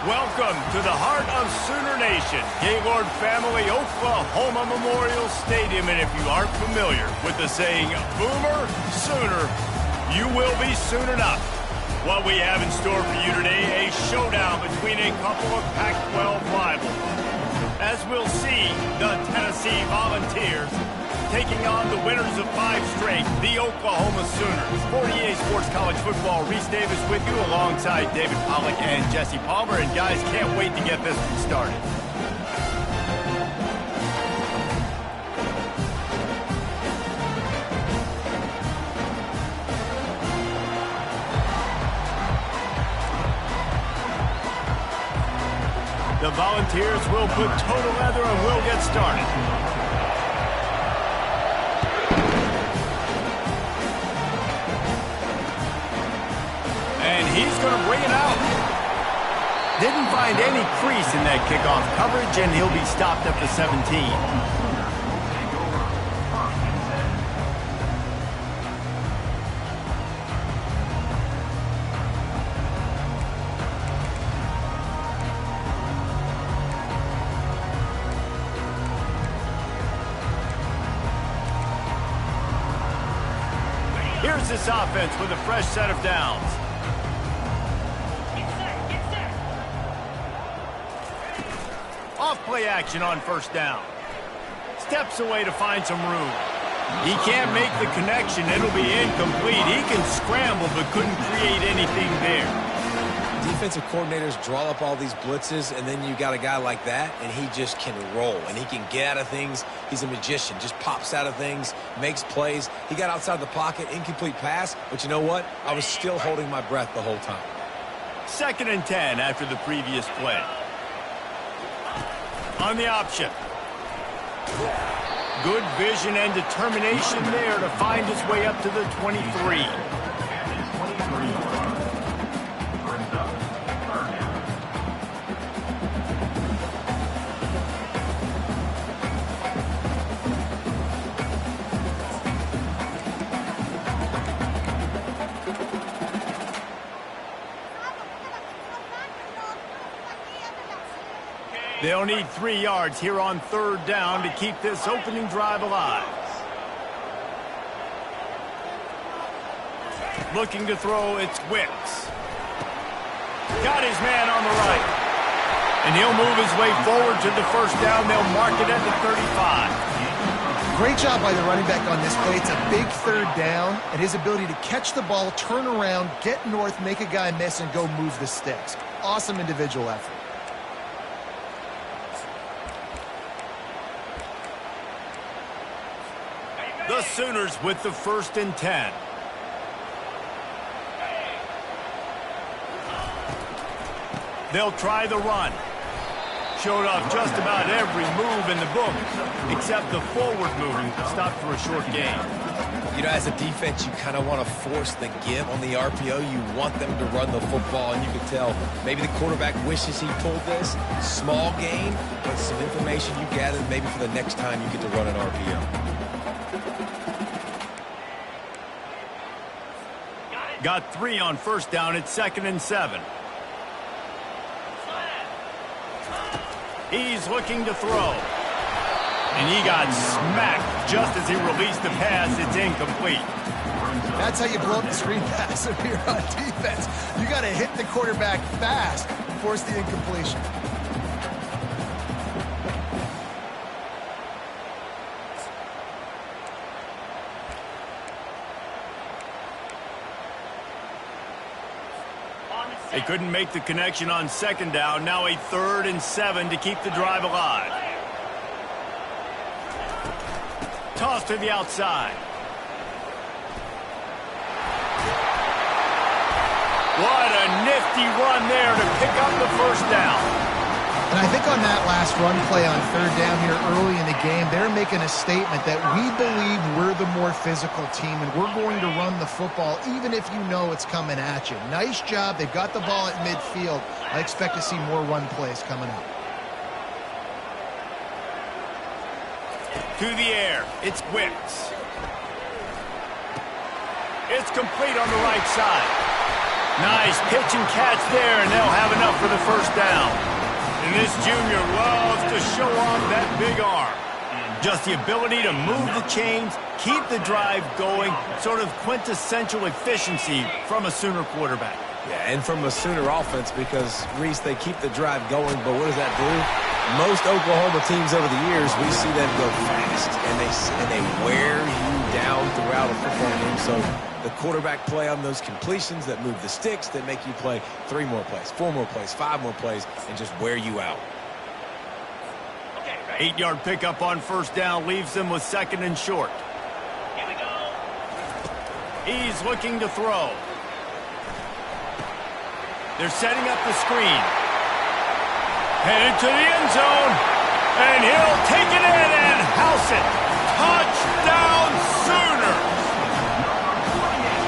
Welcome to the heart of Sooner Nation, Gaylord Family Oklahoma Memorial Stadium. And if you aren't familiar with the saying, Boomer Sooner, you will be soon enough. What we have in store for you today, a showdown between a couple of Pac-12 rivals. As we'll see, the Tennessee Volunteers taking on the winners of 5 straight, the Oklahoma Sooners. 48 Sports College Football, Reese Davis with you alongside David Pollack and Jesse Palmer. And guys, can't wait to get this one started. The Volunteers will put total leather and will get started. He's going to bring it out. Didn't find any crease in that kickoff coverage, and he'll be stopped up to 17. Here's this offense with a fresh set of downs. Off-play action on first down. Steps away to find some room. He can't make the connection. It'll be incomplete. He can scramble but couldn't create anything there. Defensive coordinators draw up all these blitzes, and then you got a guy like that, and he just can roll, and he can get out of things. He's a magician. Just pops out of things, makes plays. He got outside the pocket, incomplete pass, but you know what? I was still holding my breath the whole time. 2nd and 10 after the previous play. On the option. Good vision and determination there to find his way up to the 23. They'll need 3 yards here on 3rd down to keep this opening drive alive. Looking to throw, it's Wicks. Got his man on the right. And he'll move his way forward to the 1st down. They'll mark it at the 35. Great job by the running back on this play. It's a big 3rd down, and his ability to catch the ball, turn around, get north, make a guy miss, and go move the sticks. Awesome individual effort. The Sooners with the 1st and 10. They'll try the run. Showed off just about every move in the book, except the forward move, stopped for a short gain. You know, as a defense, you kind of want to force the give on the RPO. You want them to run the football, and you can tell maybe the quarterback wishes he pulled this. Small gain, but some information you gathered maybe for the next time you get to run an RPO. Got 3 on 1st down. It's 2nd and 7. He's looking to throw. And he got smacked just as he released the pass. It's incomplete. That's how you blow up the screen pass if you're on defense. You got to hit the quarterback fast, force the incompletion. They couldn't make the connection on 2nd down. Now a 3rd and 7 to keep the drive alive. Toss to the outside. What a nifty run there to pick up the 1st down. And I think on that last run play on 3rd down here early in the game, they're making a statement that we believe we're the more physical team and we're going to run the football even if you know it's coming at you. Nice job. They've got the ball at midfield. I expect to see more run plays coming up. To the air. It's Wicks. It's complete on the right side. Nice pitch and catch there, and they'll have enough for the first down. And this junior loves to show off that big arm. Just the ability to move the chains, keep the drive going, sort of quintessential efficiency from a Sooner quarterback. Yeah, and from a Sooner offense because, Reese, they keep the drive going, but what does that do? Most Oklahoma teams over the years, we see them go fast, and they wear you down throughout a football game. So the quarterback play on those completions that move the sticks, that make you play 3 more plays, 4 more plays, 5 more plays, and just wear you out. 8-yard pickup on first down leaves them with 2nd and short. Here we go. He's looking to throw. They're setting up the screen. Headed to the end zone. And he'll take it in and house it. Touchdown Sooners.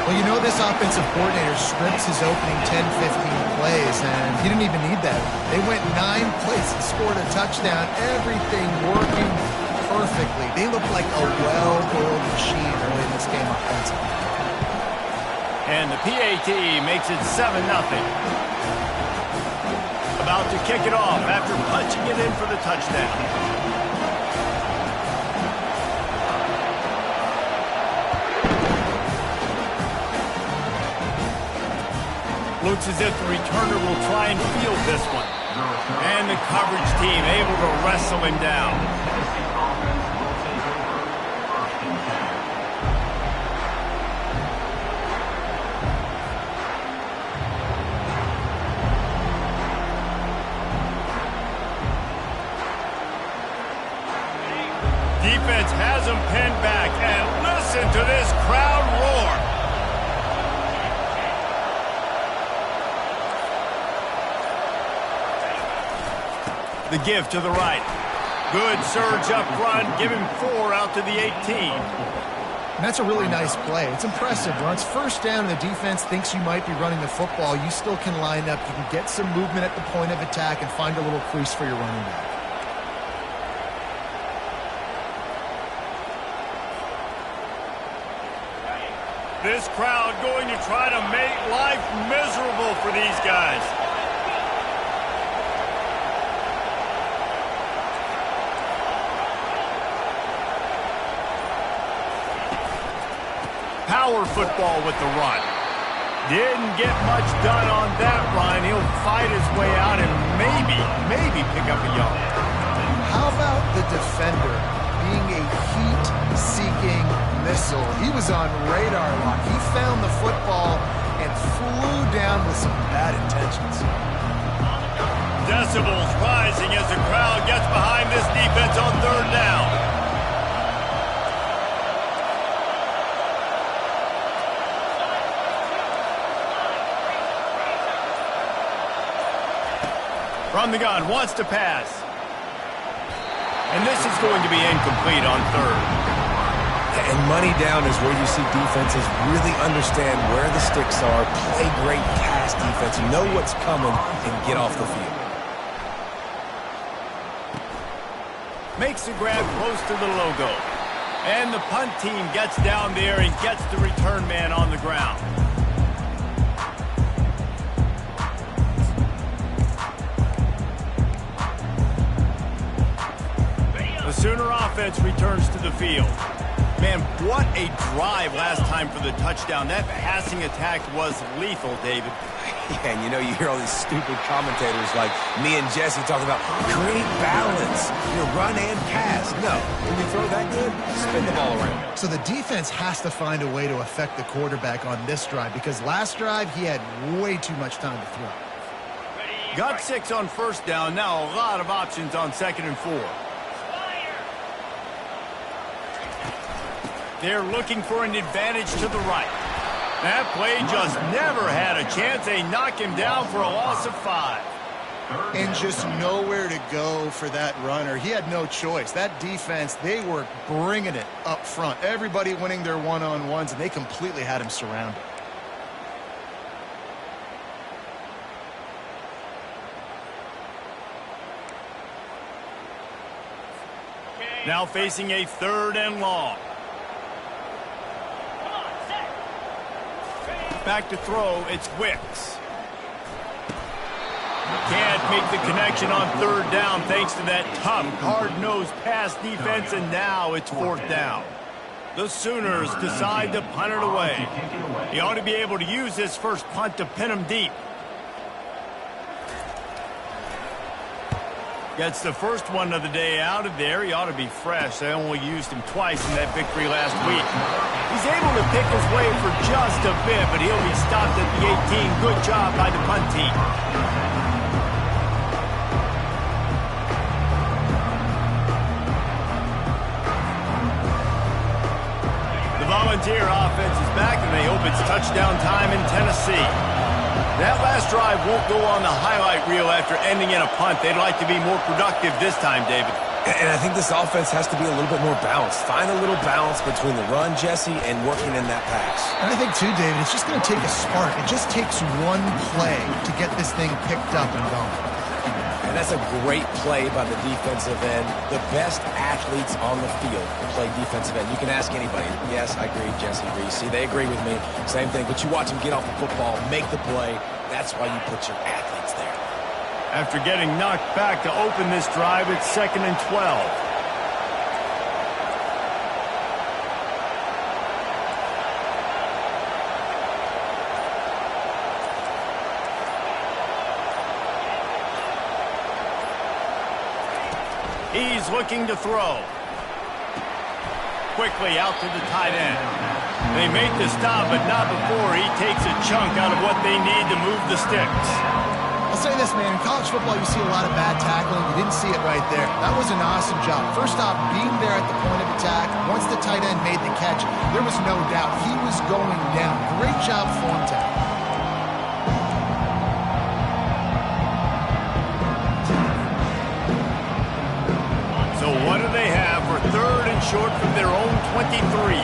Well, you know this offensive coordinator scripts his opening 10, 15 plays, and he didn't even need that. They went 9 plays and scored a touchdown. Everything working perfectly. They look like a well-oiled machine early in this game offensively. And the PAT makes it 7-0. About to kick it off after punching it in for the touchdown. Looks as if the returner will try and field this one. And the coverage team able to wrestle him down. Defense has him pinned back, and listen to this crowd roar. The give to the right. Good surge up front. Give him 4 out to the 18. And that's a really nice play. It's impressive. When it's first down and the defense thinks you might be running the football, you still can line up. You can get some movement at the point of attack and find a little crease for your running back. This crowd going to try to make life miserable for these guys. Power football with the run. Didn't get much done on that run. He'll fight his way out and maybe pick up a yard. How about the defender being a heat-seeking missile? He was on radar lock. He found the football and flew down with some bad intentions. Decibels rising as the crowd gets behind this defense on 3rd down. From the gun, wants to pass. And this is going to be incomplete on 3rd. And money down is where you see defenses really understand where the sticks are, play great pass defense, know what's coming, and get off the field. Makes the grab close to the logo. And the punt team gets down there and gets the return man on the ground. Sooner offense returns to the field. Man, what a drive last time for the touchdown. That passing attack was lethal, David. Yeah, and you know, you hear all these stupid commentators like me and Jesse talking about create balance, run and pass. No, when you throw that good, spin the ball around. So the defense has to find a way to affect the quarterback on this drive because last drive he had way too much time to throw. Got 6 on first down. Now a lot of options on 2nd and 4. They're looking for an advantage to the right. That play just never had a chance. They knock him down for a loss of 5. And just nowhere to go for that runner. He had no choice. That defense, they were bringing it up front. Everybody winning their one-on-ones, and they completely had him surrounded. Now facing a 3rd and long. Back to throw, it's Wicks. Can't make the connection on third down thanks to that tough, hard-nosed pass defense, and now it's fourth down. The Sooners decide to punt it away. He ought to be able to use this first punt to pin him deep. Gets the first one of the day out of there. He ought to be fresh. They only used him twice in that victory last week. He's able to pick his way for just a bit, but he'll be stopped at the 18. Good job by the punt team. The Volunteer offense is back, and they hope it's touchdown time in Tennessee. That last drive won't go on the highlight reel after ending in a punt. They'd like to be more productive this time, David. And I think this offense has to be a little bit more balanced. Find a little balance between the run, Jesse, and working in that pass. And I think, too, David, it's just going to take a spark. It just takes one play to get this thing picked up and going. And that's a great play by the defensive end. The best athletes on the field play defensive end. You can ask anybody. Yes, I agree, Jesse agrees. See, they agree with me. Same thing. But you watch them get off the football, make the play. That's why you put your athletes there. After getting knocked back to open this drive, it's 2nd and 12. He's looking to throw. Quickly out to the tight end. They make the stop, but not before he takes a chunk out of what they need to move the sticks. I'll say this, man. In college football, you see a lot of bad tackling. You didn't see it right there. That was an awesome job. First off, being there at the point of attack. Once the tight end made the catch, there was no doubt he was going down. Great job form tackle. So what do they have for 3rd and short from their own 23?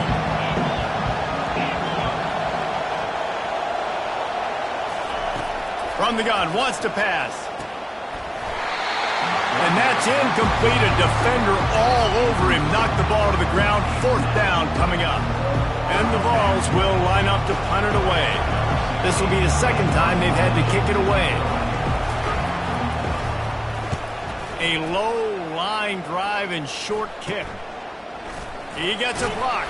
From the gun, wants to pass. And that's incomplete. A defender all over him. Knocked the ball to the ground. 4th down coming up. And the Vols will line up to punt it away. This will be the 2nd time they've had to kick it away. A low line drive and short kick. He gets a block.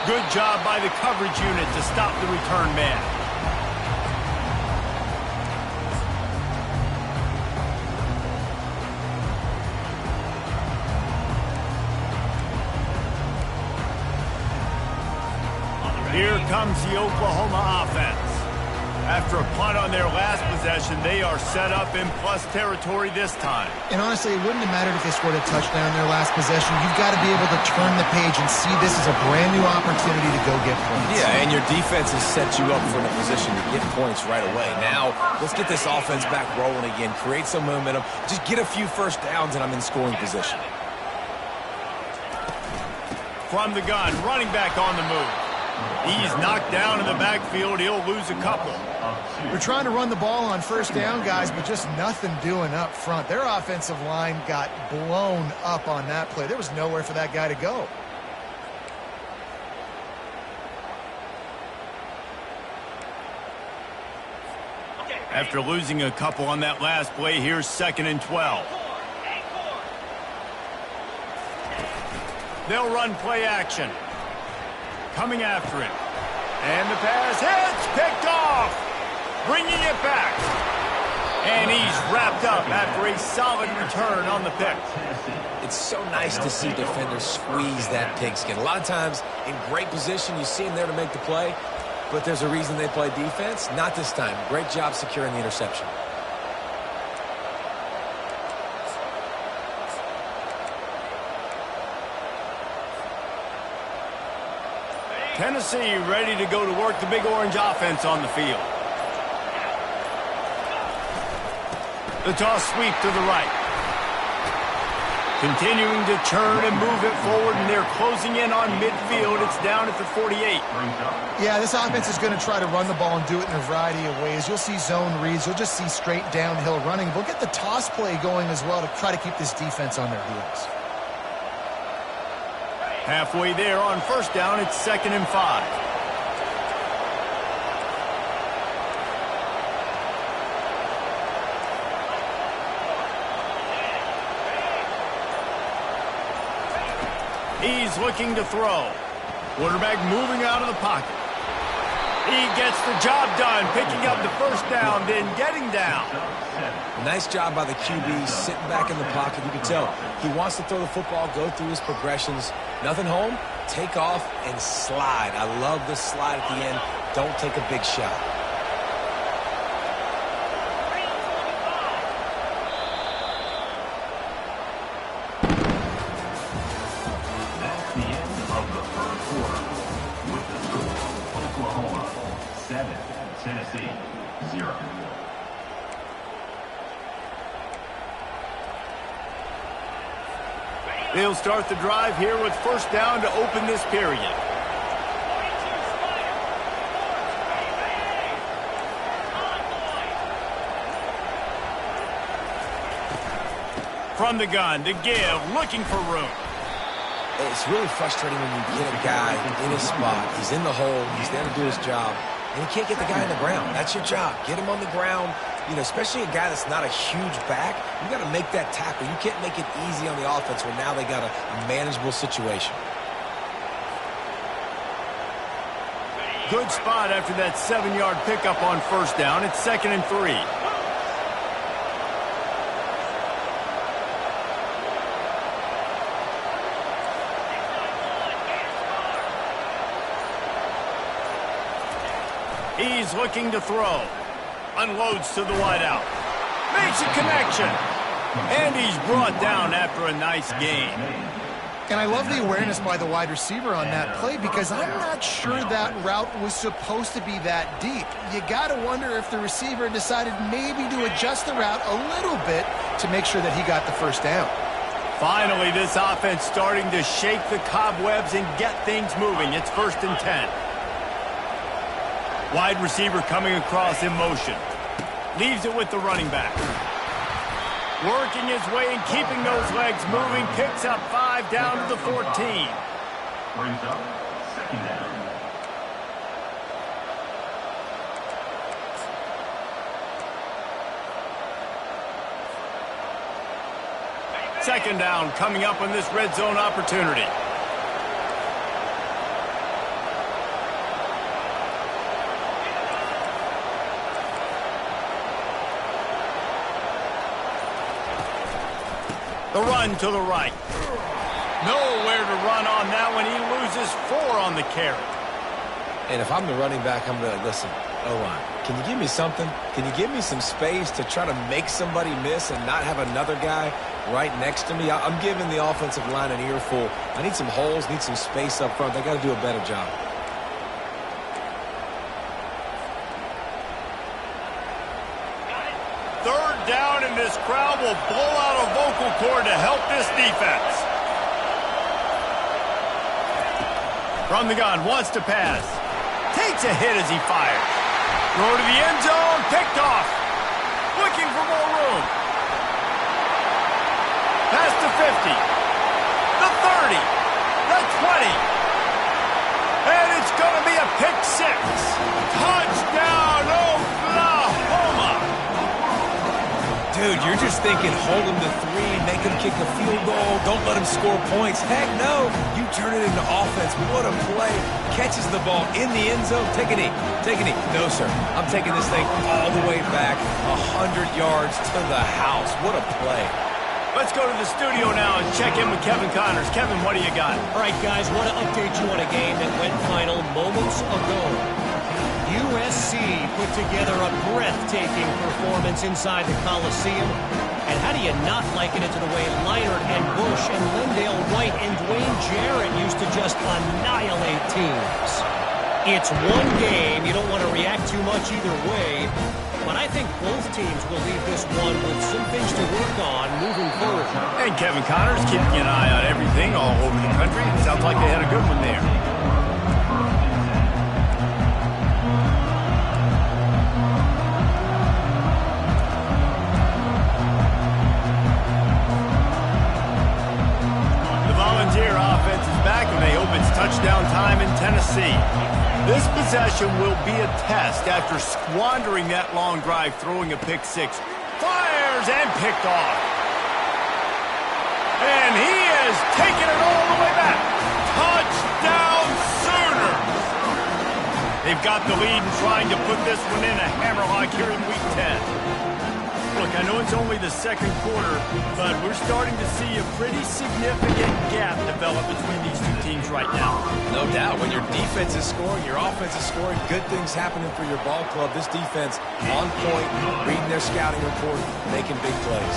Good job by the coverage unit to stop the return man. Here comes the Oklahoma offense. After a punt on their last possession, they are set up in plus territory this time. And honestly, it wouldn't have mattered if they scored a touchdown in their last possession. You've got to be able to turn the page and see this as a brand new opportunity to go get points. Yeah, and your defense has set you up for a position to get points right away. Now, let's get this offense back rolling again. Create some momentum. Just get a few first downs, and I'm in scoring position. From the gun, running back on the move. He's knocked down in the backfield. He'll lose a couple. They're trying to run the ball on first down, guys, but just nothing doing up front. Their offensive line got blown up on that play. There was nowhere for that guy to go. After losing a couple on that last play, here's 2nd and 12. They'll run play action. Coming after it. And the pass hits, picked off. Bringing it back. And he's wrapped up after a solid return on the pick. It's so nice to see defenders squeeze that pigskin. A lot of times, in great position, you see them there to make the play, but there's a reason they play defense. Not this time. Great job securing the interception. Tennessee ready to go to work the Big Orange offense on the field. The toss sweep to the right. Continuing to churn and move it forward, and they're closing in on midfield. It's down at the 48. Yeah, this offense is going to try to run the ball and do it in a variety of ways. You'll see zone reads. You'll just see straight downhill running. We'll get the toss play going as well to try to keep this defense on their heels. Halfway there on first down, it's 2nd and 5. He's looking to throw. Quarterback moving out of the pocket. He gets the job done, picking up the first down, then getting down. Nice job by the QB, sitting back in the pocket. You can tell he wants to throw the football, go through his progressions. Nothing home, take off, and slide. I love this slide at the end. Don't take a big shot. That's the end of the first quarter. With the score, Oklahoma 7, Tennessee 0. They'll start the drive here with first down to open this period. From the gun to give, looking for room. It's really frustrating when you get a guy in his spot. He's in the hole. He's there to do his job. And you can't get the guy on the ground. That's your job. Get him on the ground. You know, especially a guy that's not a huge back. You got to make that tackle. You can't make it easy on the offense when now they got a manageable situation. Good spot after that 7-yard pickup on first down. It's 2nd and 3. He's looking to throw. Unloads to the wideout. Makes a connection. And he's brought down after a nice gain. And I love the awareness by the wide receiver on that play because I'm not sure that route was supposed to be that deep. You got to wonder if the receiver decided maybe to adjust the route a little bit to make sure that he got the first down. Finally, this offense starting to shake the cobwebs and get things moving. It's 1st and 10. Wide receiver coming across in motion. Leaves it with the running back. Working his way and keeping those legs moving. Picks up 5 down to the 14. Brings up 2nd down. Second down coming up on this red zone opportunity. The run to the right. Nowhere to run on that one. He loses 4 on the carry. And if I'm the running back, I'm going to listen. O-line, can you give me something? Can you give me some space to try to make somebody miss and not have another guy right next to me? I'm giving the offensive line an earful. I need some holes, need some space up front. They got to do a better job. Third down, and this crowd will blow out a vocal cord to help this defense. From the gun, wants to pass. Takes a hit as he fires. Throw to the end zone, picked off. Looking for more room. Pass to 50. The 30. The 20. And it's going to be a pick 6. Touchdown, Oklahoma. Dude, you're just thinking, hold him to 3, make him kick a field goal, don't let him score points. Heck no, you turn it into offense. What a play. Catches the ball in the end zone. Take a knee. Take a knee. No, sir. I'm taking this thing all the way back 100 yards to the house. What a play. Let's go to the studio now and check in with Kevin Connors. Kevin, what do you got? All right, guys, want to update you on a game that went final moments ago. USC put together a breathtaking performance inside the Coliseum. And how do you not liken it to the way Leinart and Bush and Lindale White and Dwayne Jarrett used to just annihilate teams? It's one game. You don't want to react too much either way. But I think both teams will leave this one with some things to work on moving forward. And Kevin Connors keeping an eye on everything all over the country. Sounds like they had a good one there. Touchdown time in Tennessee. This possession will be a test after squandering that long drive, throwing a pick 6. Fires and picked off. And he is taking it all the way back. Touchdown Sooners! They've got the lead and trying to put this one in a hammerlock here in Week 10. Look, I know it's only the second quarter, but we're starting to see a pretty significant gap develop between these two teams right now. No doubt. When your defense is scoring, your offense is scoring, good things happening for your ball club. This defense on point, reading their scouting report, making big plays.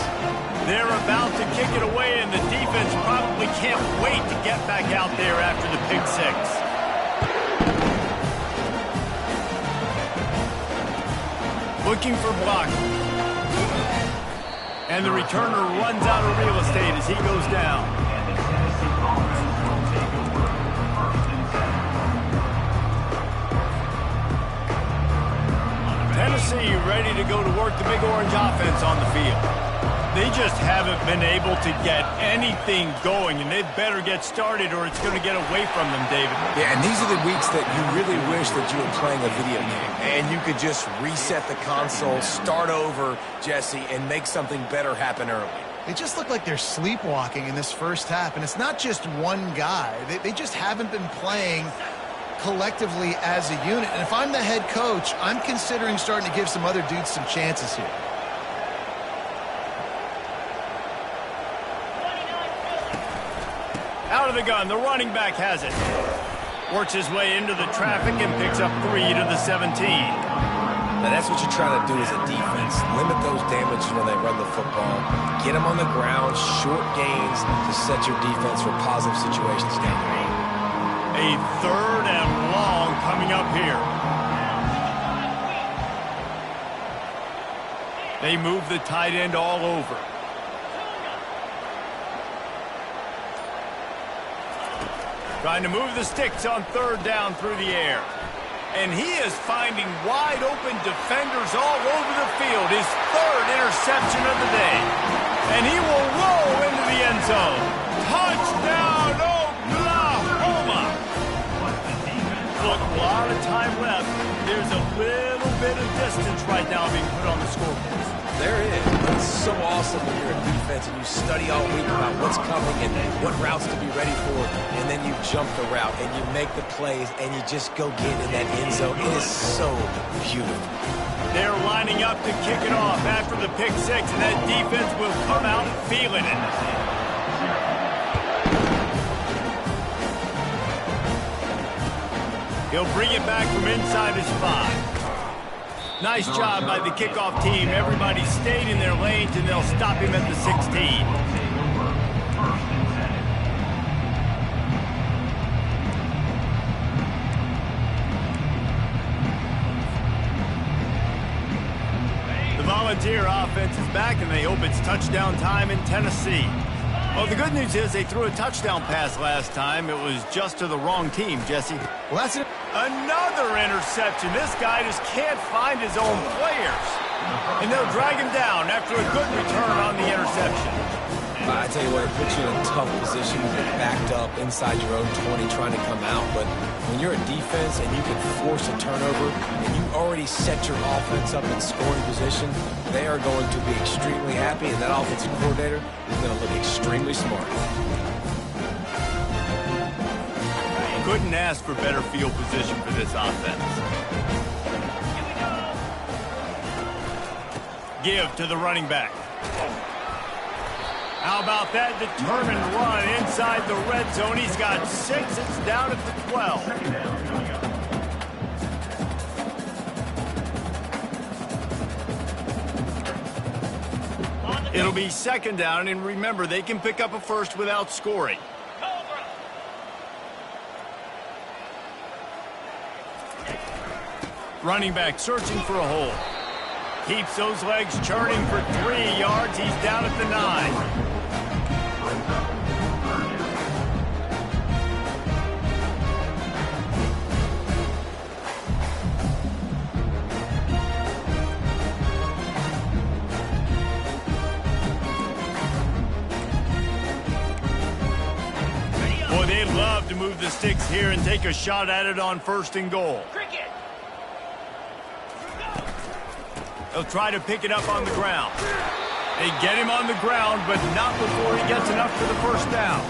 They're about to kick it away, and the defense probably can't wait to get back out there after the pick six. Looking for blocking. And the returner runs out of real estate as he goes down. And the Tennessee offense will take over first and 7. Tennessee ready to go to work the Big Orange offense on the field. They just haven't been able to get anything going, and they better get started or it's going to get away from them, David. Yeah, and these are the weeks that you really wish that you were playing a video game and you could just reset the console, start over, Jesse, and make something better happen early. They just look like they're sleepwalking in this first half, and it's not just one guy. They just haven't been playing collectively as a unit. And if I'm the head coach, I'm considering starting to give some other dudes some chances here. Out of the gun, the running back has it. Works his way into the traffic and picks up 3 to the 17. Now that's what you're trying to do as a defense. Limit those damages when they run the football. Get them on the ground, short gains to set your defense for positive situations down the road. A 3rd and long coming up here. They move the tight end all over. Trying to move the sticks on 3rd down through the air. And he is finding wide open defenders all over the field. His 3rd interception of the day. And he will roll into the end zone. Touchdown, Oklahoma! Look, a lot of time left. There's a little bit of distance right now being put on the scoreboard. There is. It's so awesome when you're a defense and you study all week about what's coming and what routes to be ready for, and then you jump the route and you make the plays and you just go get in that end zone. It is so beautiful. They're lining up to kick it off after the pick six, and that defense will come out feeling it. He'll bring it back from inside his 5. Nice job by the kickoff team. Everybody stayed in their lanes, and they'll stop him at the 16. The Volunteer offense is back, and they hope it's touchdown time in Tennessee. Well, the good news is they threw a touchdown pass last time. It was just to the wrong team, Jesse. Well, that's it. Another interception. This guy just can't find his own players. And they'll drag him down after a good return on the interception. I tell you what, it puts you in a tough position. You're backed up inside your own 20 trying to come out. But when you're a defense and you can force a turnover and you already set your offense up in scoring position, they are going to be extremely happy, and that offensive coordinator is going to look extremely smart. Couldn't ask for better field position for this offense. Give to the running back. How about that determined run inside the red zone? He's got 6. It's down at the 12. It'll be 2nd down, and remember, they can pick up a first without scoring. Running back searching for a hole. Keeps those legs churning for 3 yards. He's down at the 9. Boy, they'd love to move the sticks here and take a shot at it on 1st and goal. They'll try to pick it up on the ground. They get him on the ground, but not before he gets enough for the first down.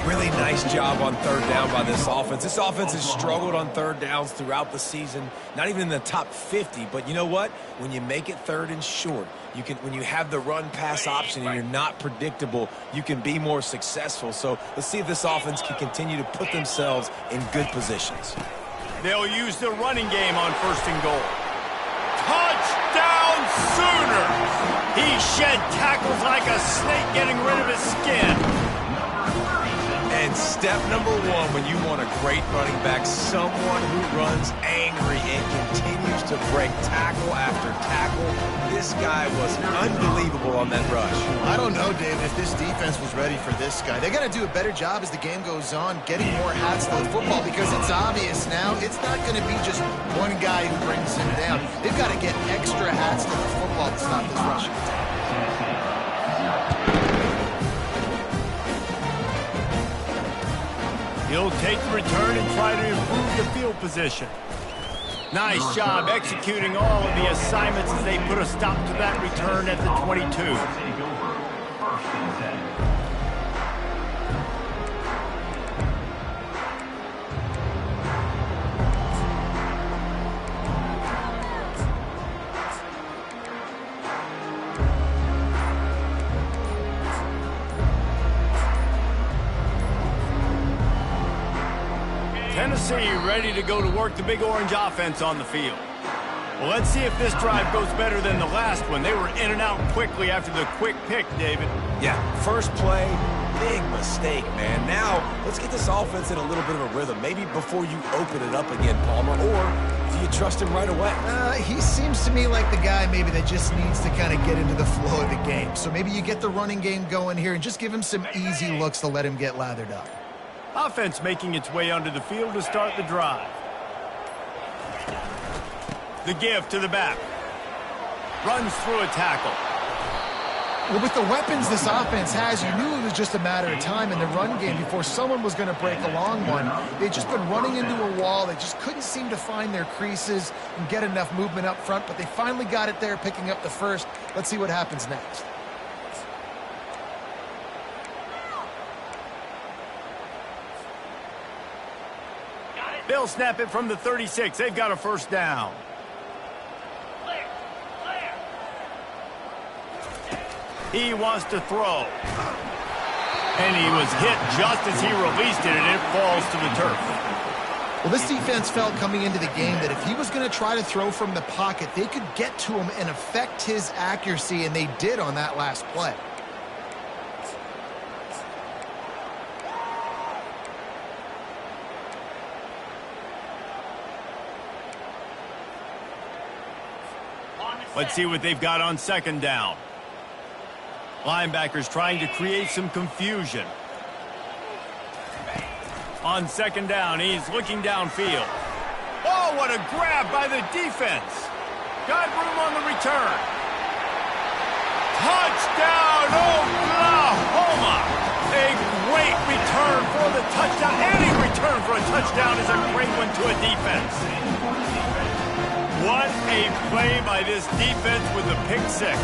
Really nice job on third down by this offense. This offense has struggled on third downs throughout the season. Not even in the top 50, but you know what? When you make it third and short, when you have the run-pass option and you're not predictable, you can be more successful. So let's see if this offense can continue to put themselves in good positions. They'll use the running game on first and goal. Touchdown Sooners! He shed tackles like a snake getting rid of his skin. And step number one when you want a great running back, someone who runs angry and continues to break tackle after tackle. This guy was unbelievable on that rush. I don't know, David, if this defense was ready for this guy. They got to do a better job as the game goes on, getting more hats to the football, because it's obvious now it's not going to be just one guy who brings him down. They've got to get extra hats to the football to stop this rushing attack. He'll take the return and try to improve the field position. Nice job executing all of the assignments as they put a stop to that return at the 22. Tennessee ready to go to work the Big Orange offense on the field. Well, let's see if this drive goes better than the last one. They were in and out quickly after the quick pick, David. Yeah, first play, big mistake, man. Now, let's get this offense in a little bit of a rhythm. Maybe before you open it up again, Palmer, or do you trust him right away? He seems to me like the guy maybe that just needs to kind of get into the flow of the game. So maybe you get the running game going here and just give him some easy looks to let him get lathered up. Offense making its way onto the field to start the drive. The give to the back. Runs through a tackle. Well, with the weapons this offense has, you knew it was just a matter of time in the run game before someone was going to break a long one. They'd just been running into a wall. They just couldn't seem to find their creases and get enough movement up front, but they finally got it there, picking up the first. Let's see what happens next. They'll snap it from the 36. They've got a first down. He wants to throw. And he was hit just as he released it, and it falls to the turf. Well, this defense felt coming into the game that if he was going to try to throw from the pocket, they could get to him and affect his accuracy, and they did on that last play. Let's see what they've got on second down. Linebackers trying to create some confusion. On second down, he's looking downfield. Oh, what a grab by the defense. Got room on the return. Touchdown, Oklahoma! A great return for the touchdown. Any return for a touchdown is a great one to a defense. What a play by this defense with the pick six.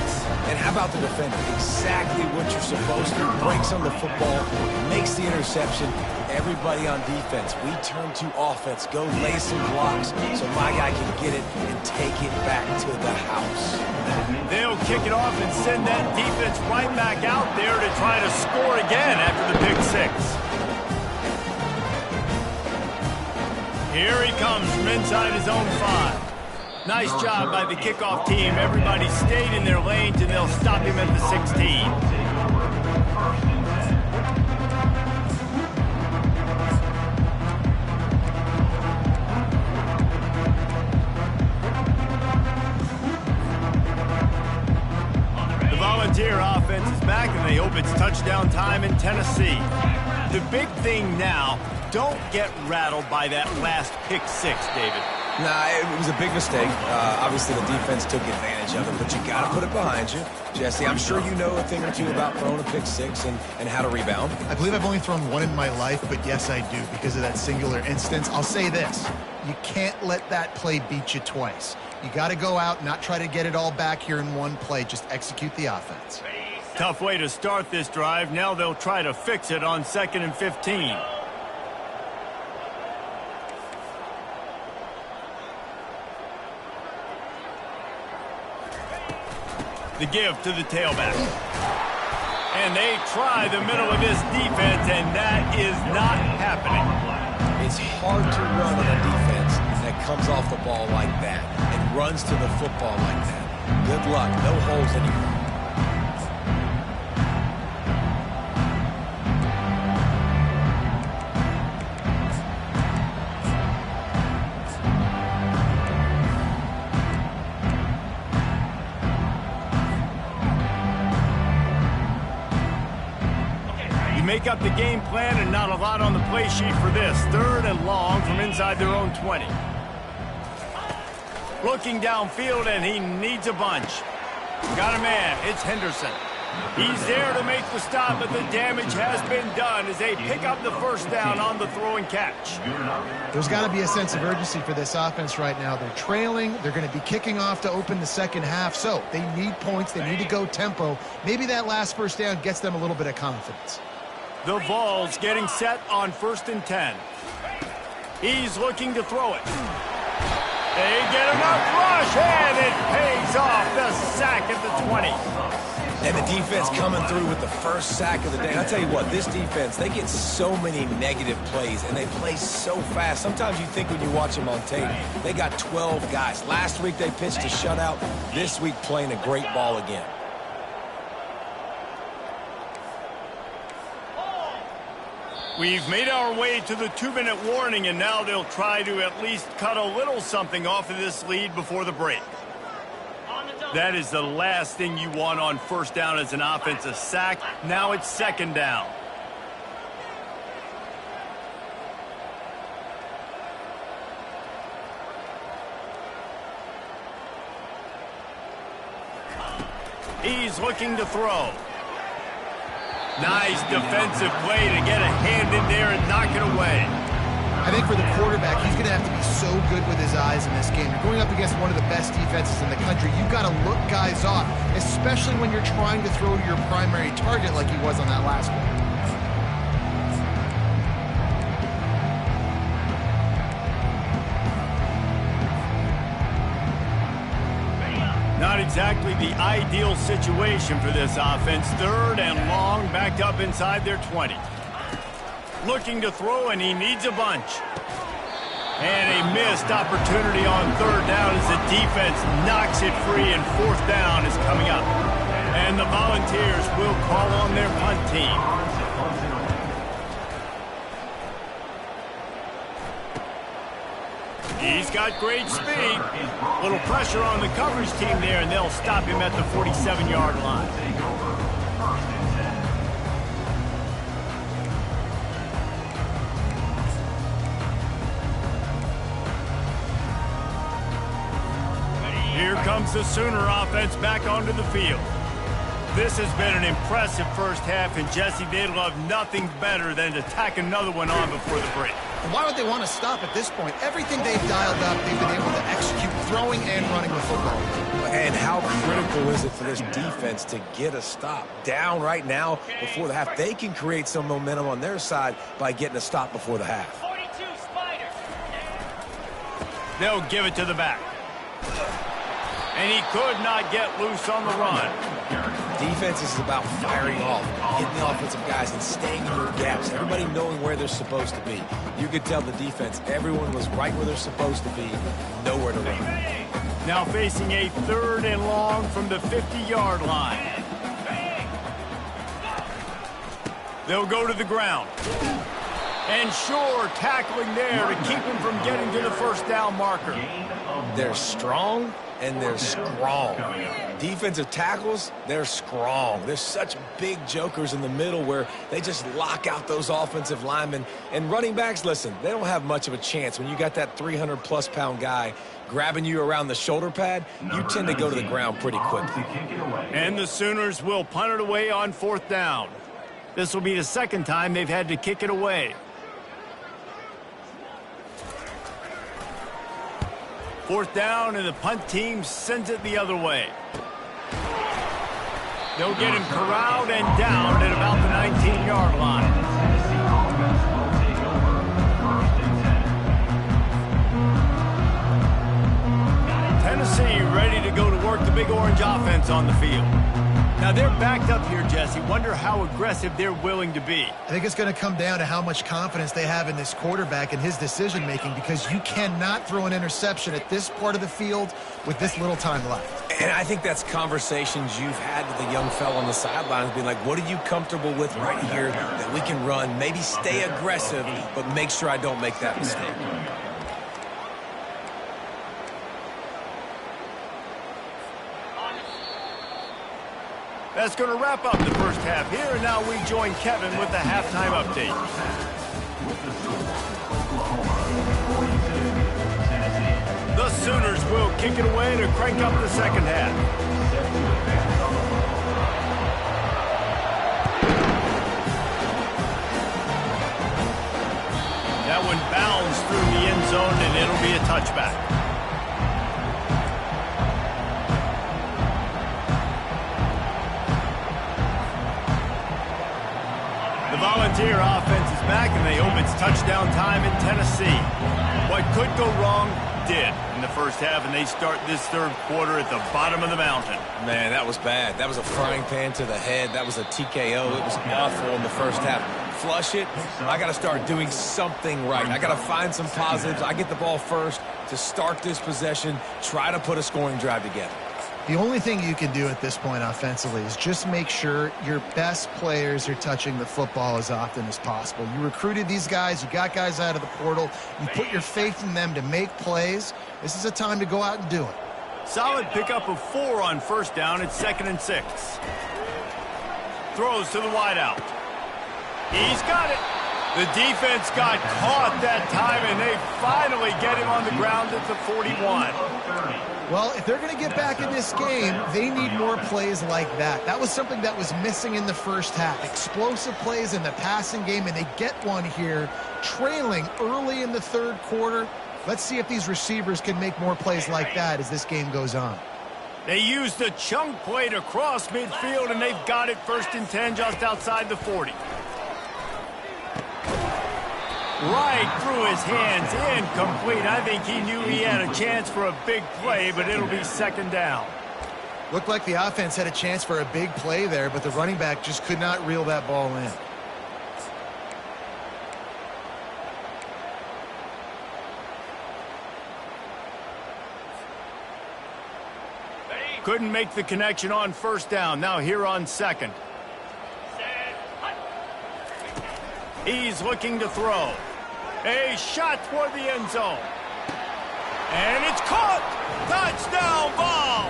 And how about the defender? Exactly what you're supposed to. Breaks on the football, makes the interception. Everybody on defense, we turn to offense. Go lay some blocks so my guy can get it and take it back to the house. They'll kick it off and send that defense right back out there to try to score again after the pick six. Here he comes from inside his own 5. Nice job by the kickoff team. Everybody stayed in their lanes, and they'll stop him at the 16. The Volunteer offense is back, and they hope it's touchdown time in Tennessee. The big thing now, don't get rattled by that last pick six, David. Nah, it was a big mistake. Obviously, the defense took advantage of it, but you got to put it behind you. Jesse, I'm sure you know a thing or two about throwing a pick six and how to rebound. I believe I've only thrown one in my life, but yes, I do because of that singular instance. I'll say this. You can't let that play beat you twice. You got to go out, not try to get it all back here in one play. Just execute the offense. Tough way to start this drive. Now they'll try to fix it on 2nd and 15. The give to the tailback. And they try the middle of this defense, and that is not happening. It's hard to run on a defense that comes off the ball like that and runs to the football like that. Good luck. No holes anymore. Make up the game plan and not a lot on the play sheet for this. 3rd and long from inside their own 20. Looking downfield, and he needs a bunch. Got a man. It's Henderson. He's there to make the stop, but the damage has been done as they pick up the first down on the throw and catch. There's got to be a sense of urgency for this offense right now. They're trailing. They're going to be kicking off to open the second half, so they need points. They need to go tempo. Maybe that last first down gets them a little bit of confidence. The Vols getting set on 1st and 10. He's looking to throw it. They get enough rush, and it pays off. The sack at the 20. And the defense coming through with the first sack of the day. And I tell you what, this defense, they get so many negative plays, and they play so fast. Sometimes you think when you watch them on tape, they got 12 guys. Last week they pitched a shutout. This week playing a great ball again. We've made our way to the 2-minute warning, and now they'll try to at least cut a little something off of this lead before the break. That is the last thing you want on first down as an offensive sack. Now it's 2nd down. He's looking to throw. Nice defensive play to get a hand in there and knock it away. I think for the quarterback, he's going to have to be so good with his eyes in this game. You're going up against one of the best defenses in the country. You've got to look guys off, especially when you're trying to throw to your primary target like he was on that last one. Not exactly the ideal situation for this offense. 3rd and long, backed up inside their 20. Looking to throw, and he needs a bunch. And a missed opportunity on 3rd down as the defense knocks it free, and 4th down is coming up. And the Volunteers will call on their punt team. He's got great speed. A little pressure on the coverage team there, and they'll stop him at the 47-yard line. Here comes the Sooner offense back onto the field. This has been an impressive first half, and Jesse, they'd love nothing better than to tack another one on before the break. Why would they want to stop at this point? Everything they've dialed up, they've been able to execute throwing and running the football. And how critical is it for this defense to get a stop? Down right now before the half. They can create some momentum on their side by getting a stop before the half. 42 Spiders. They'll give it to the back. And he could not get loose on the run. Defense is about firing off, hitting the offensive guys and staying in your gaps. Everybody knowing where they're supposed to be. You could tell the defense, everyone was right where they're supposed to be, nowhere to run. Now facing a 3rd and long from the 50-yard line. They'll go to the ground. And sure, tackling there to keep him from getting to the first down marker. They're strong and they're strong. Defensive tackles, they're strong. There's such big jokers in the middle where they just lock out those offensive linemen. And running backs, listen, they don't have much of a chance. When you got that 300-plus pound guy grabbing you around the shoulder pad, you tend to go to the ground pretty quickly. And the Sooners will punt it away on 4th down. This will be the second time they've had to kick it away. 4th down, and the punt team sends it the other way. They'll get him corralled and down at about the 19-yard line. Tennessee ready to go to work the Big Orange offense on the field. Now they're backed up here, Jesse. Wonder how aggressive they're willing to be. I think it's going to come down to how much confidence they have in this quarterback and his decision-making, because you cannot throw an interception at this part of the field with this little time left. And I think that's conversations you've had with the young fella on the sidelines, being like, what are you comfortable with right here that we can run? Maybe stay aggressive, but make sure I don't make that mistake. That's going to wrap up the first half here, and now we join Kevin with the halftime update. The Sooners will kick it away to crank up the second half. That one bounds through the end zone, and it'll be a touchback. The Volunteer offense is back, and they hope it's touchdown time in Tennessee. What could go wrong did in the first half, and they start this third quarter at the bottom of the mountain. Man, that was bad. That was a frying pan to the head. That was a TKO. It was awful in the first half. Flush it. I got to start doing something right. I got to find some positives. I get the ball first to start this possession, try to put a scoring drive together. The only thing you can do at this point offensively is just make sure your best players are touching the football as often as possible. You recruited these guys. You got guys out of the portal. You put your faith in them to make plays. This is a time to go out and do it. Solid pickup of 4 on first down. It's 2nd and 6. Throws to the wideout. He's got it. The defense got caught that time, and they finally get him on the ground at the 41. Well, if they're going to get back in this game, they need more plays like that. That was something that was missing in the first half. Explosive plays in the passing game, and they get one here, trailing early in the third quarter. Let's see if these receivers can make more plays like that as this game goes on. They used the chunk play to cross midfield, and they've got it 1st and 10 just outside the 40. Right through his hands, incomplete. I think he knew he had a chance for a big play, but it'll be 2nd down. Looked like the offense had a chance for a big play there, but the running back just could not reel that ball in. Couldn't make the connection on first down. Now here on 2nd. He's looking to throw. A shot toward the end zone. And it's caught! Touchdown ball!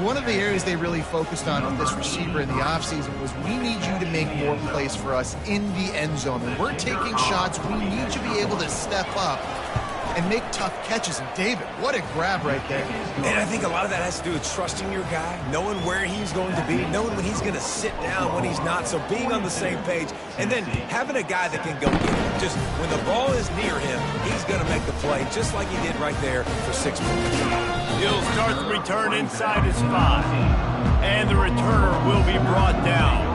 One of the areas they really focused on with this receiver in the offseason was, we need you to make more plays for us in the end zone. When we're taking shots, we need you to be able to step up and make tough catches. And David, what a grab right there. And I think a lot of that has to do with trusting your guy, knowing where he's going to be, knowing when he's going to sit down, when he's not. So being on the same page, and then having a guy that can go get it. Just when the ball is near him, he's going to make the play, just like he did right there for 6 points. He'll start the return inside his 5. And the returner will be brought down.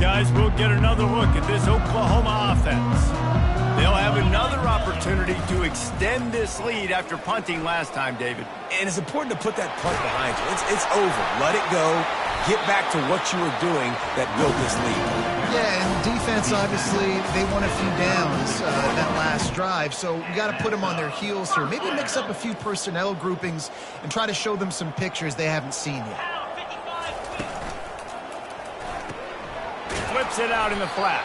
Guys, we'll get another look at this Oklahoma offense. They'll have another opportunity to extend this lead after punting last time, David. And it's important to put that punt behind you. It's over. Let it go. Get back to what you were doing that built this lead. Yeah, and defense, obviously, they won a few downs that last drive, so you got to put them on their heels here. Maybe mix up a few personnel groupings and try to show them some pictures they haven't seen yet. sweeps it out in the flat.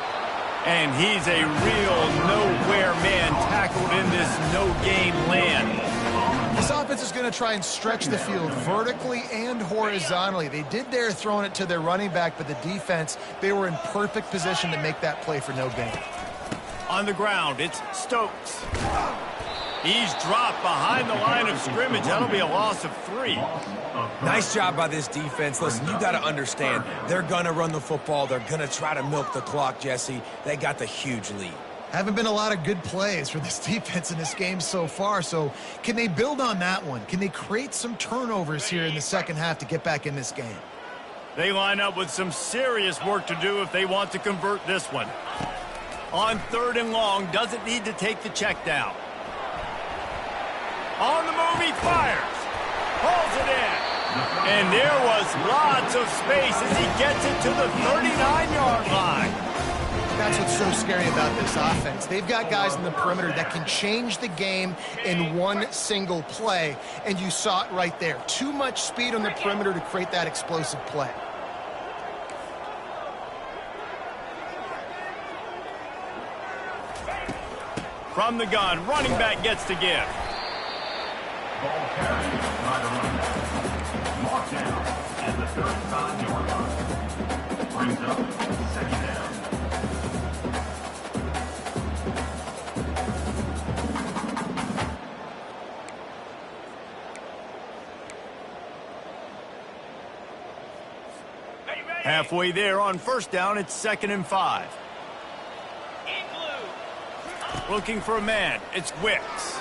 And he's a real nowhere man tackled in this no-gain land. This offense is going to try and stretch the field vertically and horizontally. They did there throwing it to their running back, but the defense, they were in perfect position to make that play for no gain. On the ground, it's Stokes. He's dropped behind the line of scrimmage. That'll be a loss of 3. Nice job by this defense. Listen, you got to understand, they're going to run the football. They're going to try to milk the clock, Jesse. They got the huge lead. Haven't been a lot of good plays for this defense in this game so far, so can they build on that one? Can they create some turnovers here in the second half to get back in this game? They line up with some serious work to do if they want to convert this one. On 3rd and long, doesn't need to take the check down. On the move, he fires. Pulls it in. And there was lots of space as he gets it to the 39-yard line. That's what's so scary about this offense. They've got guys in the perimeter that can change the game in one single play, and you saw it right there. Too much speed on the perimeter to create that explosive play. From the gun, running back gets to give. Ball carried by the running back. Marked down at the 35-yard line. Brings up 2nd down. Halfway there on 1st down, it's 2nd and 5. Looking for a man, it's Wicks.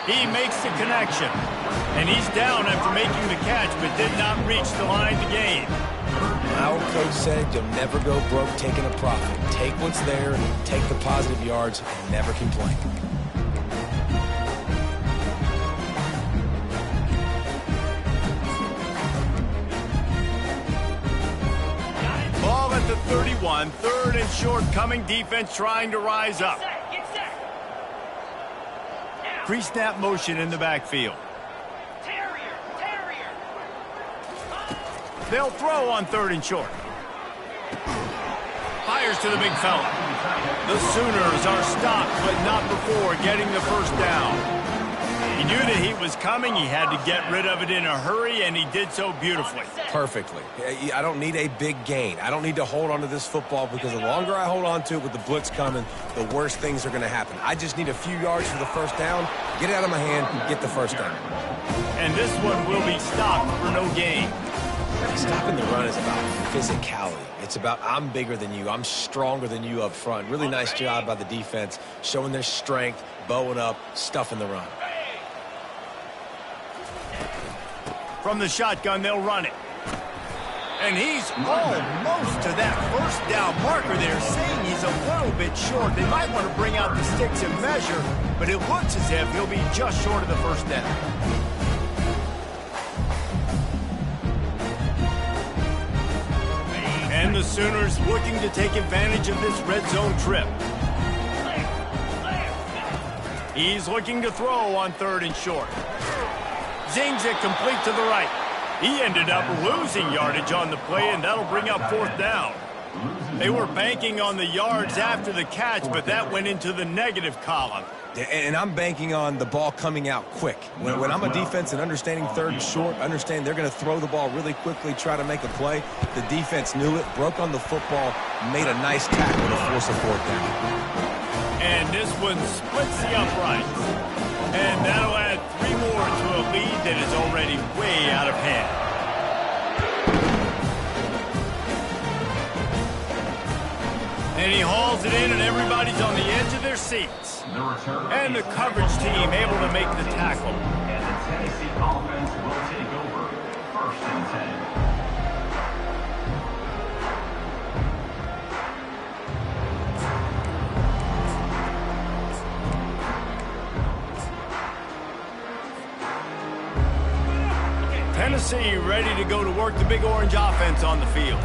He makes the connection. And he's down after making the catch, but did not reach the line to gain. My old coach said you'll never go broke taking a profit. Take what's there, take the positive yards, and never complain. Ball at the 31, 3rd and short, coming defense trying to rise up. Pre-snap motion in the backfield. They'll throw on 3rd and short. Fires to the big fella. The Sooners are stopped, but not before getting the 1st down. He knew the heat was coming. He had to get rid of it in a hurry, and he did so beautifully. Perfectly. I don't need a big gain. I don't need to hold on to this football because the longer I hold on to it with the blitz coming, the worse things are going to happen. I just need a few yards for the 1st down, get it out of my hand, and get the 1st down. And this one will be stopped for no gain. Stopping the run is about physicality. It's about I'm bigger than you. I'm stronger than you up front. Really nice job by the defense, showing their strength, bowing up, stuffing the run. From the shotgun, they'll run it. And he's almost to that 1st down marker there, saying he's a little bit short. They might want to bring out the sticks and measure, but it looks as if he'll be just short of the 1st down. And the Sooners looking to take advantage of this red zone trip. He's looking to throw on 3rd and short. Zings it complete to the right. He ended up losing yardage on the play, and that'll bring up 4th down. They were banking on the yards after the catch, but that went into the negative column. And I'm banking on the ball coming out quick. When I'm a defense and understanding 3rd and short, understand they're going to throw the ball really quickly, try to make a play. The defense knew it, broke on the football, made a nice tackle to force a 4th down. And this one splits the uprights. And that'll add 3 more to a lead that is already way out of hand. And he hauls it in, and everybody's on the edge of their seats. And the coverage team able to make the tackle. And the Tennessee offense will take over 1st and 10. Tennessee ready to go to work the Big Orange offense on the field.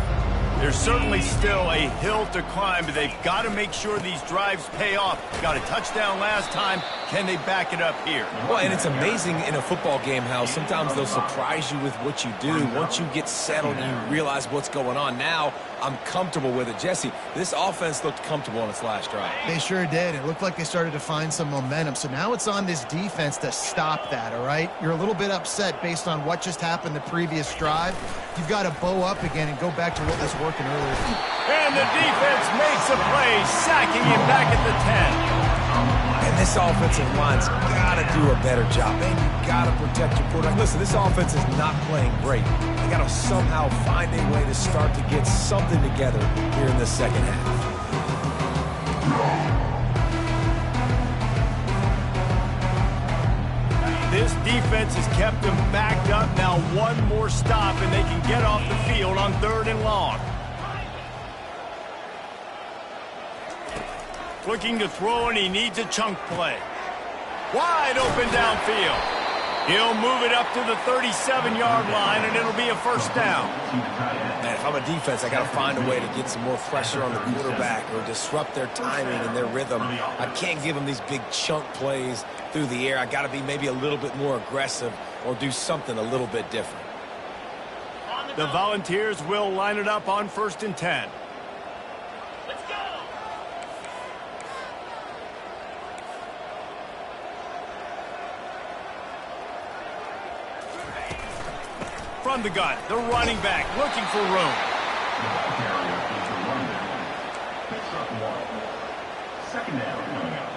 There's certainly still a hill to climb, but they've got to make sure these drives pay off. Got a touchdown last time. Can they back it up here? Well, and it's amazing in a football game how sometimes they'll surprise you with what you do. Once you get settled and you realize what's going on, now I'm comfortable with it. Jesse, this offense looked comfortable on its last drive. They sure did. It looked like they started to find some momentum. So now it's on this defense to stop that, all right? You're a little bit upset based on what just happened the previous drive. You've got to bow up again and go back to what was working earlier. And the defense makes a play, sacking him back at the 10. And this offensive line's got to do a better job. Man, you got to protect your quarterback. Listen, this offense is not playing great. They got to somehow find a way to start to get something together here in the second half. This defense has kept them backed up. Now one more stop, and they can get off the field on 3rd and long. Looking to throw, and he needs a chunk play. Wide open downfield. He'll move it up to the 37-yard line, and it'll be a first down. Man, if I'm a defense, I got to find a way to get some more pressure on the quarterback or disrupt their timing and their rhythm. I can't give them these big chunk plays through the air. I got to be maybe a little bit more aggressive or do something a little bit different. The Volunteers will line it up on 1st and 10. From the gun, the running back looking for room. Second down coming up.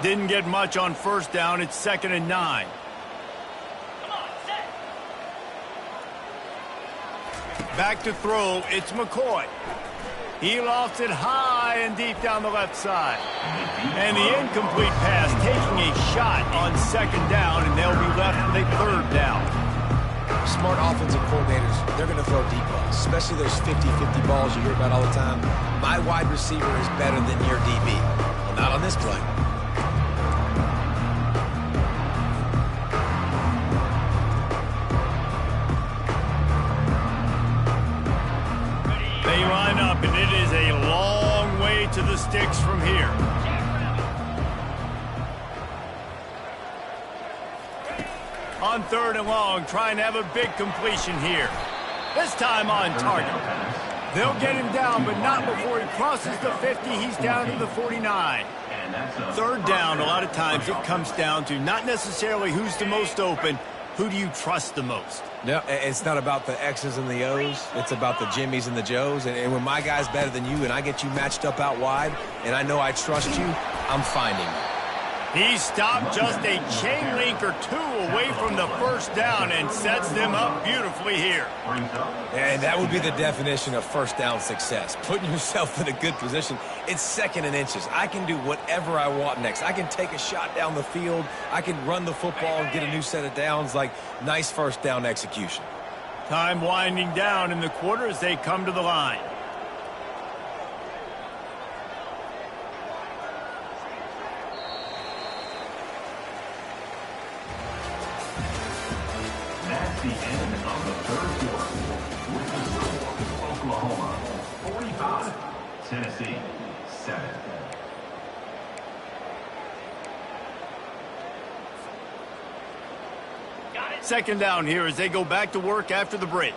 Didn't get much on 1st down. It's 2nd and 9. Back to throw. It's McCoy. He lofts it high and deep down the left side. And the incomplete pass taking a shot on 2nd down, and they'll be left with a 3rd down. Smart offensive coordinators, they're going to throw deep balls, especially those 50-50 balls you hear about all the time. My wide receiver is better than your DB. Well, not on this play. They line up, and it is a long way to the sticks from here. On 3rd and long, trying to have a big completion here. This time on target. They'll get him down, but not before he crosses the 50. He's down to the 49. 3rd down, a lot of times it comes down to not necessarily who's the most open, who do you trust the most? No, it's not about the X's and the O's. It's about the Jimmies and the Joes. And when my guy's better than you and I get you matched up out wide and I know I trust you, I'm finding you. He stopped just a chain link or 2 away from the 1st down and sets them up beautifully here. And that would be the definition of 1st down success. Putting yourself in a good position. It's 2nd and inches. I can do whatever I want next. I can take a shot down the field. I can run the football and get a new set of downs. Like, nice 1st down execution. Time winding down in the quarter as they come to the line. That's the end of the 3rd quarter. With the score, Oklahoma 45, Tennessee 7. Second down here as they go back to work after the break.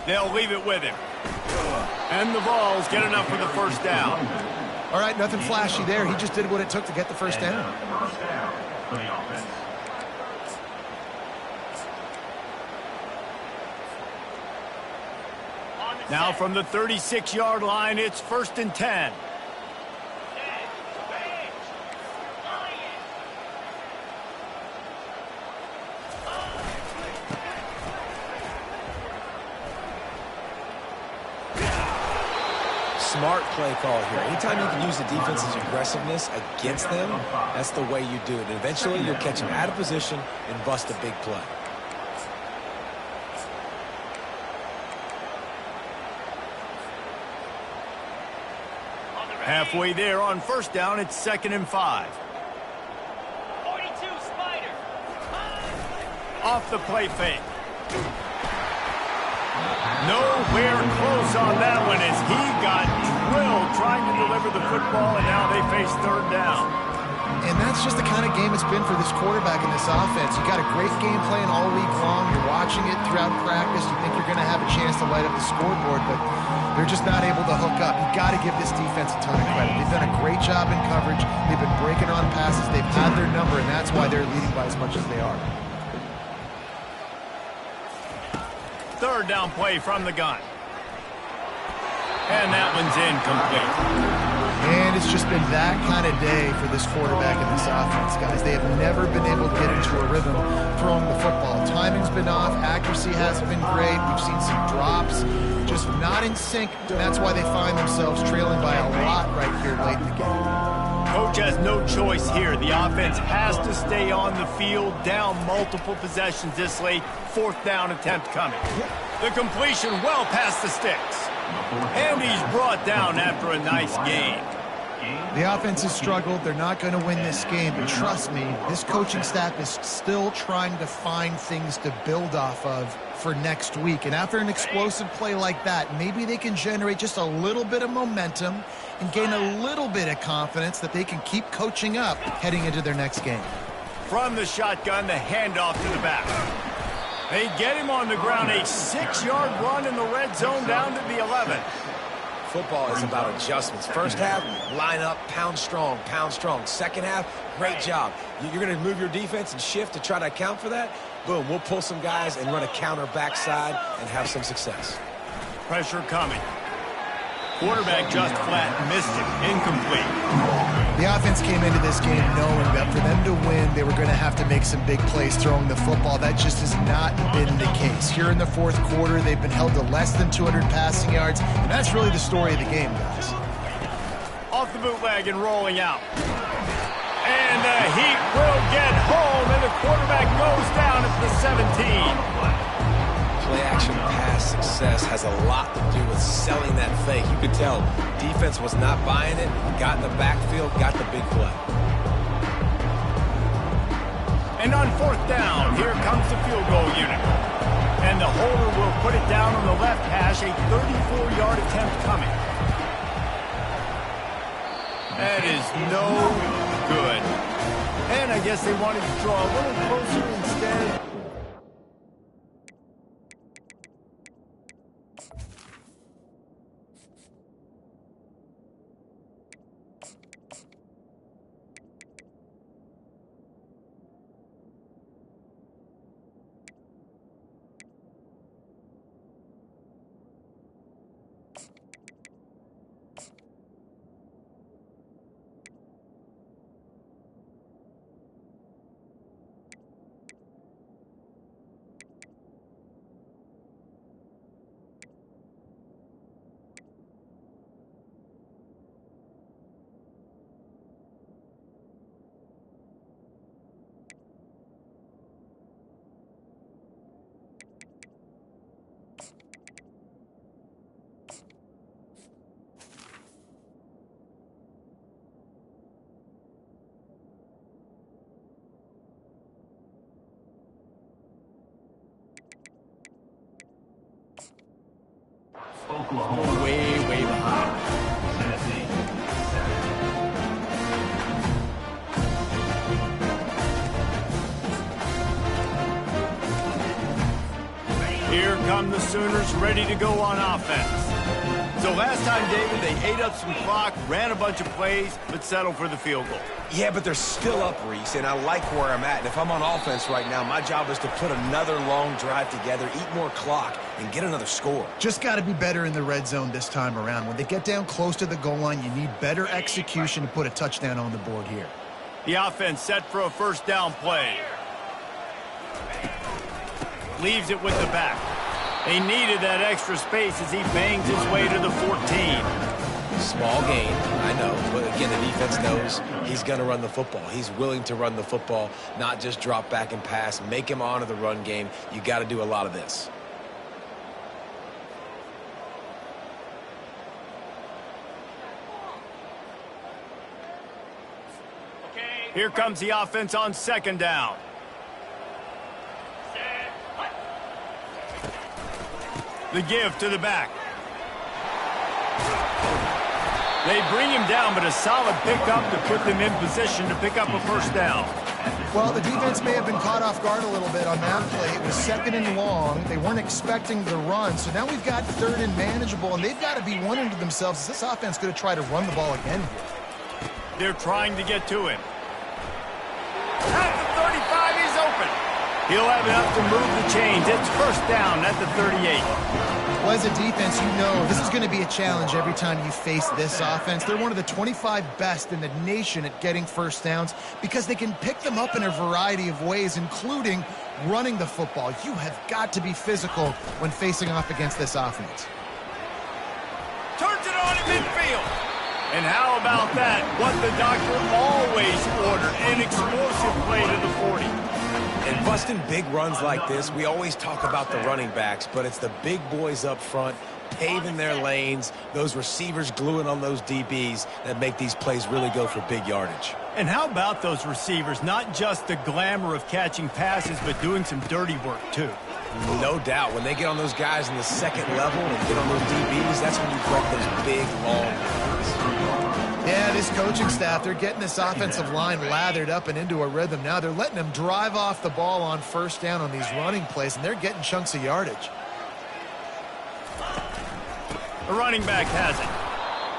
They'll leave it with him. And the Vols get enough for the 1st down. All right, nothing flashy there. He just did what it took to get the 1st down. First down for the offense. Now from the 36-yard line, it's 1st and 10. Smart play call here. Anytime you can use the defense's aggressiveness against them, that's the way you do it. And eventually, you'll catch them out of position and bust a big play. Halfway there on first down, it's 2nd and 5. 42 Spider. Off the play fake. Nowhere close on that one as he got drilled trying to deliver the football, and now they face 3rd down. And that's just the kind of game it's been for this quarterback in this offense. You got a great game plan all week long. You're watching it throughout practice. You think you're going to have a chance to light up the scoreboard, but they're just not able to hook up. You got to give this defense a ton of credit. They've done a great job in coverage. They've been breaking on passes. They've had their number, and that's why they're leading by as much as they are. 3rd down play from the gun. And that one's incomplete. And it's just been that kind of day for this quarterback and this offense, guys. They have never been able to get into a rhythm throwing the football. Timing's been off. Accuracy hasn't been great. We've seen some drops. Just not in sync. And that's why they find themselves trailing by a lot right here late in the game. Coach has no choice here. The offense has to stay on the field, down multiple possessions this late. 4th down attempt coming. The completion well past the sticks. And he's brought down after a nice game. The offense has struggled. They're not going to win this game, but trust me, this coaching staff is still trying to find things to build off of for next week. And after an explosive play like that, maybe they can generate just a little bit of momentum and gain a little bit of confidence that they can keep coaching up heading into their next game. From the shotgun, the handoff to the back. They get him on the ground, a 6-yard run in the red zone down to the 11. Football is about adjustments. First half, line up, pound strong, pound strong. Second half, great job. You're going to move your defense and shift to try to account for that. Boom, we'll pull some guys and run a counter backside and have some success. Pressure coming. Quarterback just flat missed it. Incomplete. The offense came into this game knowing that for them to win, they were going to have to make some big plays throwing the football. That just has not been the case. Here in the 4th quarter, they've been held to less than 200 passing yards, and that's really the story of the game, guys. Off the bootleg and rolling out. And the Heat will get home, and the quarterback goes down at the 17. Play-action pass success has a lot to do with selling that fake. You could tell defense was not buying it, got in the backfield, got the big play. And on 4th down, here comes the field goal unit. And the holder will put it down on the left hash, a 34-yard attempt coming. That is no good. And I guess they wanted to draw a little closer instead. Oklahoma. Way behind. Tennessee. Here come the Sooners ready to go on offense. So last time, David, they ate up some clock, ran a bunch of plays, but settled for the field goal. Yeah, but they're still up, Reese, and I like where I'm at. And if I'm on offense right now, my job is to put another long drive together, eat more clock, and get another score. Just got to be better in the red zone this time around. When they get down close to the goal line, you need better execution to put a touchdown on the board here. The offense set for a 1st down play. Leaves it with the back. They needed that extra space as he bangs his way to the 14. Small gain, I know, but again, the defense knows he's going to run the football. He's willing to run the football, not just drop back and pass, make him honor the run game. You got to do a lot of this. Here comes the offense on second down. The give to the back. They bring him down, but a solid pickup to put them in position to pick up a first down. Well, the defense may have been caught off guard a little bit on that play. It was second and long. They weren't expecting the run. So now we've got third and manageable, and they've got to be wondering to themselves, is this offense going to try to run the ball again here? They're trying to get to him. At the 35, he's open. He'll have enough to move the chains. It's first down at the 38. Well, as a defense, you know this is going to be a challenge every time you face this offense. They're one of the 25 best in the nation at getting first downs because they can pick them up in a variety of ways, including running the football. You have got to be physical when facing off against this offense. Turns it on in midfield. And how about that? What the doctor always ordered, an explosive play to the 40. And busting big runs like this, we always talk about the running backs, but it's the big boys up front paving their lanes, those receivers gluing on those DBs that make these plays really go for big yardage. And how about those receivers? Not just the glamour of catching passes, but doing some dirty work too. No doubt. When they get on those guys in the second level and get on those DBs, that's when you break those big, long runs. Yeah, this coaching staff, they're getting this offensive line lathered up and into a rhythm. Now they're letting them drive off the ball on first down on these running plays, and they're getting chunks of yardage. The running back has it.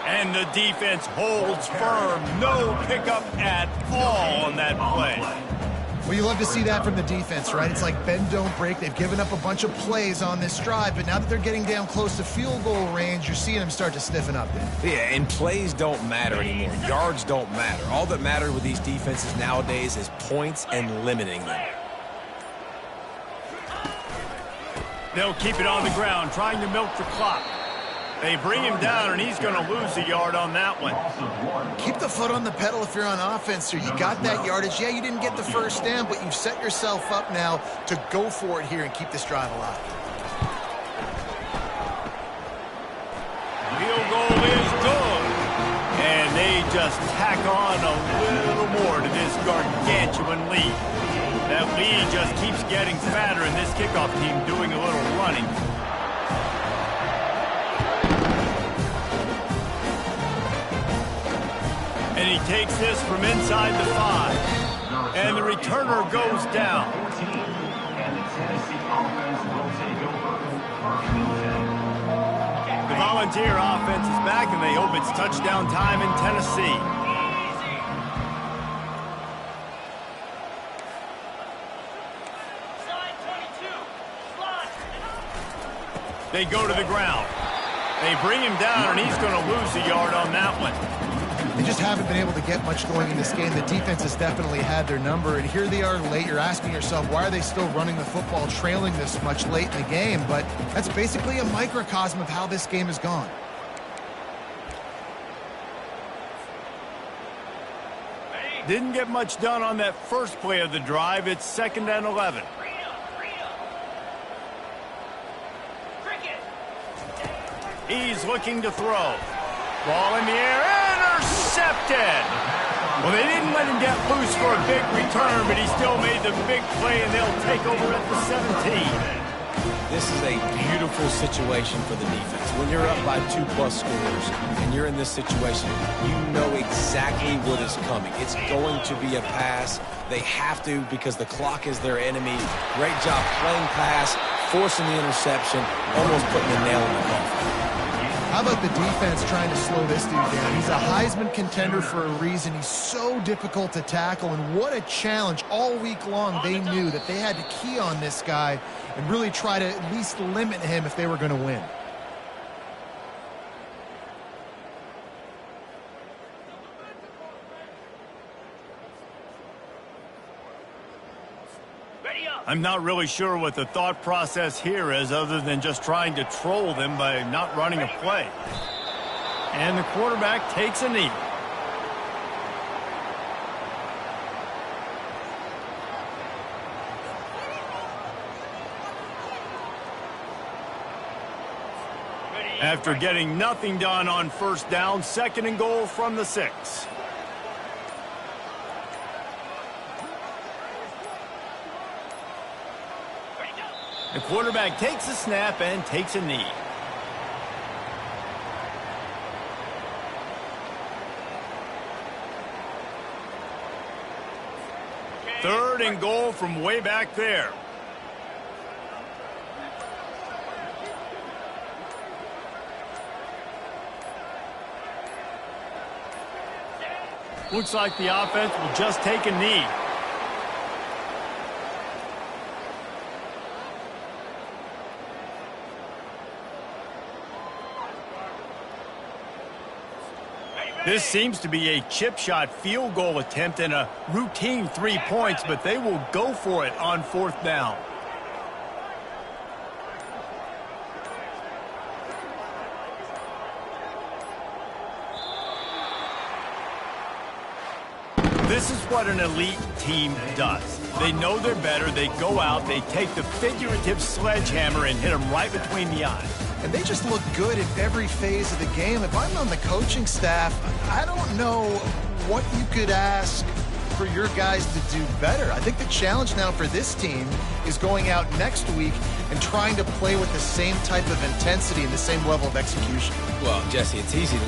And the defense holds firm. No pickup at all on that play. Well, you love to see that from the defense, right? It's like bend, don't break. They've given up a bunch of plays on this drive, but now that they're getting down close to field goal range, you're seeing them start to stiffen up there. Yeah, and plays don't matter anymore. Yards don't matter. All that matters with these defenses nowadays is points and limiting them. They'll keep it on the ground, trying to milk the clock. They bring him down, and he's going to lose a yard on that one. Keep the foot on the pedal if you're on offense, sir. You got that yardage. Yeah, you didn't get the first down, but you've set yourself up now to go for it here and keep this drive alive. Field goal is good. And they just tack on a little more to this gargantuan lead. That lead just keeps getting fatter, and this kickoff team doing a little running. And he takes this from inside the 5. And the returner goes down. The Volunteer offense is back, and they hope it's touchdown time in Tennessee. They go to the ground. They bring him down, and he's going to lose a yard on that one. They just haven't been able to get much going in this game. The defense has definitely had their number, and here they are late. You're asking yourself, why are they still running the football, trailing this much late in the game? But that's basically a microcosm of how this game has gone. Didn't get much done on that first play of the drive. It's 2nd and 11. He's looking to throw. Ball in the air, intercepted. Well, they didn't let him get loose for a big return, but he still made the big play, and they'll take over at the 17. This is a beautiful situation for the defense. When you're up by 2+ scores and you're in this situation, you know exactly what is coming. It's going to be a pass. They have to because the clock is their enemy. Great job playing pass, forcing the interception, almost putting the nail in the coffin. How about the defense trying to slow this dude down? He's a Heisman contender for a reason. He's so difficult to tackle, and what a challenge. All week long, they knew that they had to key on this guy and really try to at least limit him if they were going to win. I'm not really sure what the thought process here is other than just trying to troll them by not running a play. And the quarterback takes a knee. After getting nothing done on first down, 2nd and goal from the 6. The quarterback takes a snap and takes a knee. Third and goal from way back there. Looks like the offense will just take a knee. This seems to be a chip shot field goal attempt and a routine 3 points, but they will go for it on 4th down. This is what an elite team does. They know they're better. They go out. They take the figurative sledgehammer and hit them right between the eyes. And they just look good in every phase of the game. If I'm on the coaching staff, I don't know what you could ask for your guys to do better. I think the challenge now for this team is going out next week and trying to play with the same type of intensity and the same level of execution. Well, Jesse, it's easy to